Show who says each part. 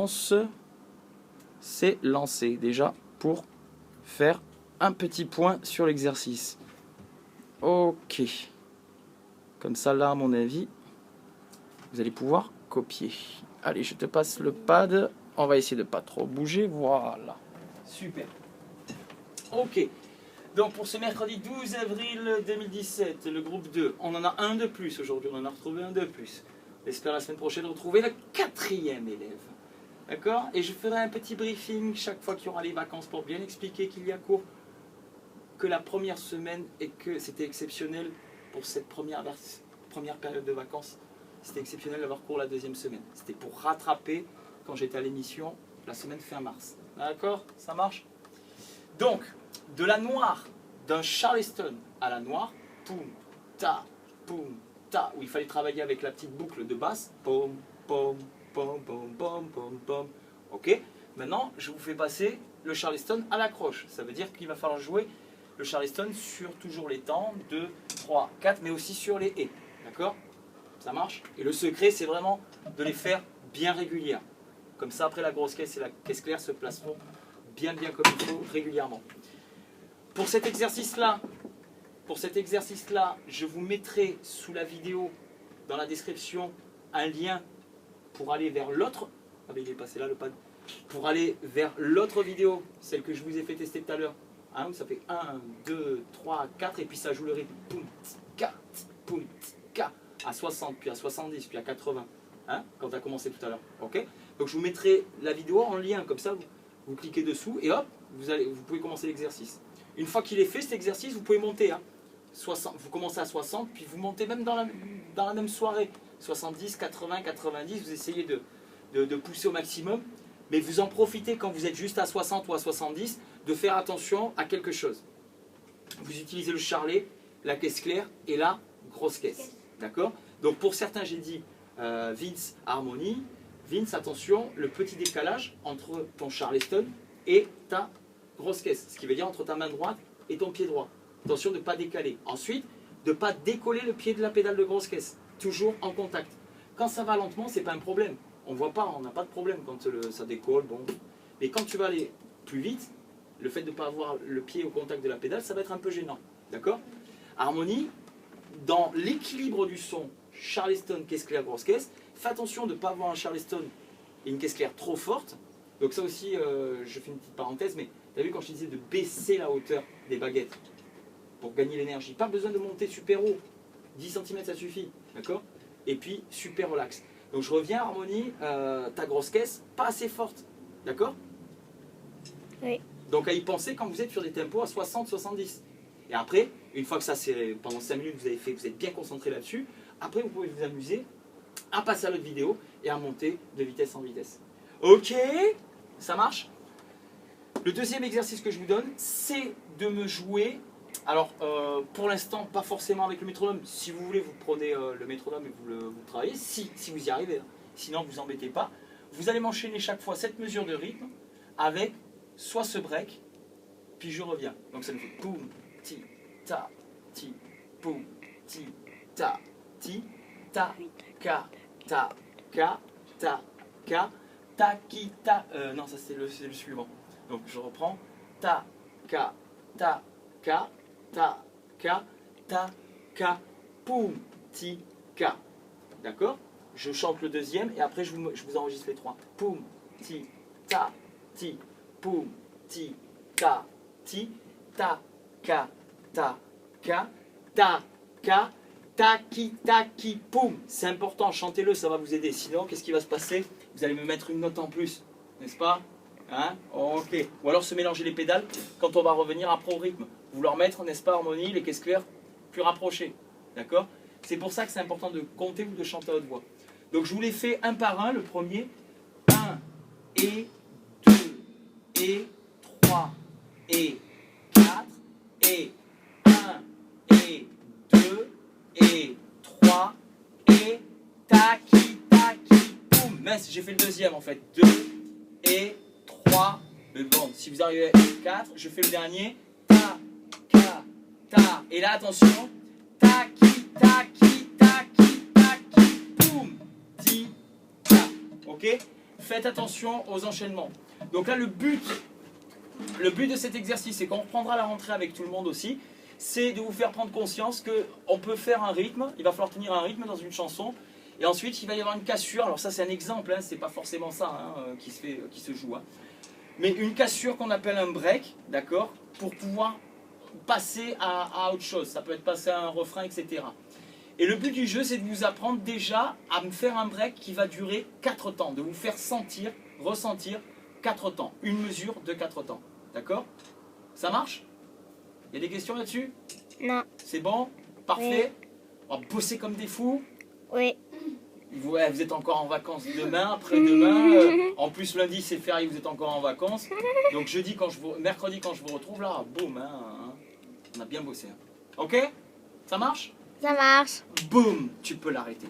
Speaker 1: s'est lancé déjà pour faire un petit point sur l'exercice. Ok. Comme ça, là, à mon avis, vous allez pouvoir copier. Allez, je te passe le pad. On va essayer de ne pas trop bouger. Voilà. Super. Ok. Donc, pour ce mercredi 12 avril 2017, le groupe 2, on en a un de plus aujourd'hui. On en a retrouvé un de plus. J'espère la semaine prochaine retrouver le 4e élève. D'accord? Et je ferai un petit briefing chaque fois qu'il y aura les vacances pour bien expliquer qu'il y a cours que la première semaine et que c'était exceptionnel pour cette première période de vacances. C'était exceptionnel d'avoir cours la deuxième semaine. C'était pour rattraper quand j'étais à l'émission la semaine fin mars. D'accord? Ça marche? Donc, de la noire, d'un Charleston à la noire, poum, ta, où il fallait travailler avec la petite boucle de basse, pom, pom, pom, pom, pom, pom, pom. Ok? Maintenant, je vous fais passer le Charleston à l'accroche. Ça veut dire qu'il va falloir jouer le Charleston sur toujours les temps, 2, 3, 4, mais aussi sur les et. D'accord? Ça marche? Et le secret, c'est vraiment de les faire bien régulières. Comme ça, après la grosse caisse et la caisse claire se placeront bien comme il faut régulièrement. Pour cet exercice-là, je vous mettrai sous la vidéo, dans la description, un lien pour aller vers l'autre. Ah ben il est passé là le pad. Pour aller vers l'autre vidéo, celle que je vous ai fait tester tout à l'heure. Hein, ça fait 1, 2, 3, 4 et puis ça joue le rythme. Poum, 4, poum, 4, à 60, puis à 70, puis à 80. Hein, quand tu as commencé tout à l'heure. Ok? Donc je vous mettrai la vidéo en lien, comme ça vous cliquez dessous et hop, vous pouvez commencer l'exercice. Une fois qu'il est fait cet exercice, vous pouvez monter. Hein. 60, vous commencez à 60, puis vous montez même dans la même soirée. 70, 80, 90, vous essayez de pousser au maximum. Mais vous en profitez quand vous êtes juste à 60 ou à 70, de faire attention à quelque chose. Vous utilisez le charlet, la caisse claire et la grosse caisse. D'accord? Donc pour certains, j'ai dit Vince, harmonie. Vince, attention, le petit décalage entre ton Charleston et ta grosse caisse. Ce qui veut dire entre ta main droite et ton pied droit. Attention de ne pas décaler. Ensuite, de ne pas décoller le pied de la pédale de grosse caisse. Toujours en contact. Quand ça va lentement, ce n'est pas un problème. On ne voit pas, on n'a pas de problème quand ça décolle. Bon. Mais quand tu vas aller plus vite, le fait de ne pas avoir le pied au contact de la pédale, ça va être un peu gênant. D'accord? Harmonie, dans l'équilibre du son, Charleston, caisse claire, grosse caisse, fais attention de ne pas avoir un Charleston et une caisse claire trop forte. Donc ça aussi, je fais une petite parenthèse, mais tu as vu quand je te disais de baisser la hauteur des baguettes pour gagner l'énergie. Pas besoin de monter super haut. 10 cm ça suffit. D'accord? Et puis super relax. Donc je reviens, harmonie, ta grosse caisse, pas assez forte. D'accord?
Speaker 2: Oui.
Speaker 1: Donc à y penser quand vous êtes sur des tempos à 60-70. Et après, une fois que ça c'est pendant 5 minutes vous avez fait, vous êtes bien concentré là-dessus, après vous pouvez vous amuser à passer à l'autre vidéo et à monter de vitesse en vitesse. Ok? Ça marche? Le deuxième exercice que je vous donne, c'est de me jouer. Alors, pour l'instant, pas forcément avec le métronome. Si vous voulez, vous prenez le métronome et vous travaillez, si vous y arrivez. Hein. Sinon, vous embêtez pas. Vous allez m'enchaîner chaque fois cette mesure de rythme avec soit ce break, puis je reviens. Donc ça me fait poum, ti, ta, poum, ti, ta, ka, ta, ka, ta, ki, ta. Non, ça c'est le suivant. Donc je reprends. Ta, ka, ta, ka, poum, ti, ka. D'accord? Je chante le deuxième et après je vous enregistre les trois. Poum, ti, ta, poum, ti, ta, ka, ta, ki, poum. C'est important, chantez-le, ça va vous aider. Sinon, qu'est-ce qui va se passer? Vous allez me mettre une note en plus, n'est-ce pas? Hein? Ok. Ou alors se mélanger les pédales quand on va revenir après au rythme. Vouloir mettre, n'est-ce pas, harmonie, les caisses claires plus rapprochées. D'accord? C'est pour ça que c'est important de compter ou de chanter à haute voix. Donc je vous les fais un par un. Le premier, 1 et 2 et 3 et 4 et 1 et 2 et 3 et taki, poum. Mince, j'ai fait le deuxième en fait. 2 et 3. Mais bon, si vous arrivez à 4, je fais le dernier. Ta, ka, ta. Et là, attention. Taki, poum, ti, ta. Ok? faites attention aux enchaînements. Donc là, le but de cet exercice, et qu'on reprendra la rentrée avec tout le monde aussi, c'est de vous faire prendre conscience qu'on peut faire un rythme, il va falloir tenir un rythme dans une chanson, et ensuite il va y avoir une cassure. Alors ça c'est un exemple, hein, c'est pas forcément ça qui se joue. Hein. Mais une cassure qu'on appelle un break, d'accord, pour pouvoir passer à autre chose. Ça peut être passer à un refrain, etc. Et le but du jeu, c'est de vous apprendre déjà à me faire un break qui va durer 4 temps, de vous faire sentir, ressentir 4 temps, une mesure de 4 temps. D'accord? Ça marche? Il y a des questions là-dessus?
Speaker 2: Non.
Speaker 1: C'est bon? Parfait? On va bosser comme des fous?
Speaker 2: Oui.
Speaker 1: Ouais, vous êtes encore en vacances demain, après-demain. En plus, lundi, c'est férié, vous êtes encore en vacances. Donc, mercredi, quand je vous retrouve, là, boum, on a bien bossé. Hein. Ok? Ça marche?
Speaker 2: Ça marche.
Speaker 1: Boum, tu peux l'arrêter.